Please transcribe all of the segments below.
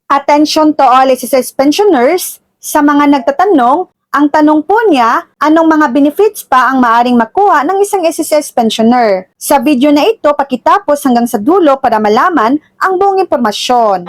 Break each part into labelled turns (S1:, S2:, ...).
S1: Attention to all SSS pensioners. Sa mga nagtatanong, ang tanong po niya, anong mga benefits pa ang maaring makuha ng isang SSS pensioner? Sa video na ito, pakitapos hanggang sa dulo para malaman ang buong impormasyon.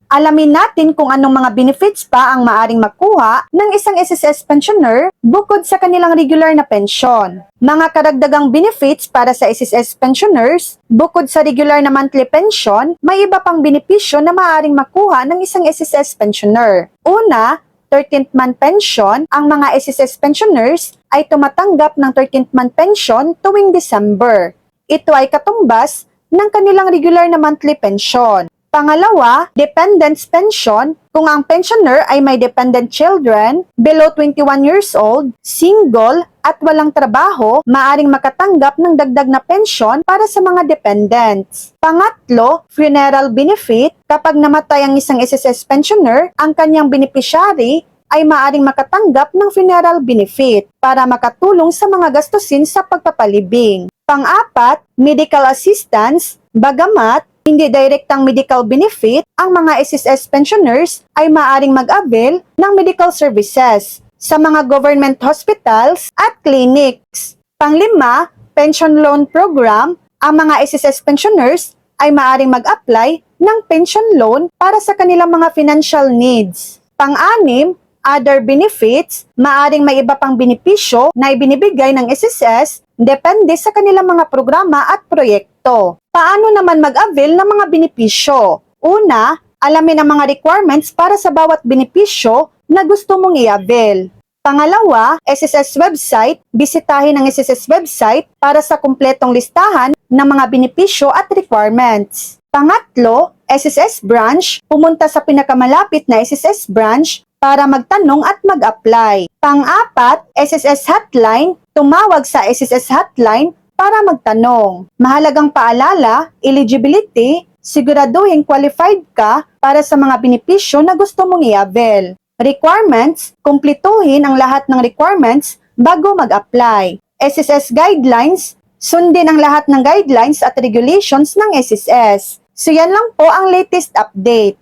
S1: Alamin natin kung anong mga benefits pa ang maaring makuha ng isang SSS pensioner bukod sa kanilang regular na pensyon. Mga karagdagang benefits para sa SSS pensioners, bukod sa regular na monthly pension, may iba pang benepisyo na maaring makuha ng isang SSS pensioner. Una, 13th month pension. Ang mga SSS pensioners ay tumatanggap ng 13th month pension tuwing December. Ito ay katumbas ng kanilang regular na monthly pension. Pangalawa, dependents pension. Kung ang pensioner ay may dependent children, below 21 years old, single, at walang trabaho, maaring makatanggap ng dagdag na pensyon para sa mga dependents. Pangatlo, funeral benefit. Kapag namatay ang isang SSS pensioner, ang kanyang beneficiary ay maaring makatanggap ng funeral benefit para makatulong sa mga gastusin sa pagpapalibing. Pang-apat, medical assistance. Bagamat hindi direktang medical benefit, ang mga SSS pensioners ay maaaring mag-avail ng medical services sa mga government hospitals at clinics. Panglima, pension loan program. Ang mga SSS pensioners ay maaaring mag-apply ng pension loan para sa kanilang mga financial needs. Pang-anim, other benefits. Maaaring may iba pang benepisyo na ibinibigay ng SSS depende sa kanilang mga programa at proyekto. Paano naman mag-avail ng mga benepisyo? Una, alamin ang mga requirements para sa bawat benepisyo na gusto mong i-avail. Pangalawa, SSS website. Bisitahin ang SSS website para sa kumpletong listahan ng mga benepisyo at requirements. Pangatlo, SSS branch. Pumunta sa pinakamalapit na SSS branch para magtanong at mag-apply. Pang-apat, SSS hotline. Tumawag sa SSS hotline para magtanong. Mahalagang paalala, eligibility, siguraduhin qualified ka para sa mga benepisyo na gusto mong i-avail. Requirements, kumpletuhin ang lahat ng requirements bago mag-apply. SSS guidelines, sundin ang lahat ng guidelines at regulations ng SSS. So yan lang po ang latest update.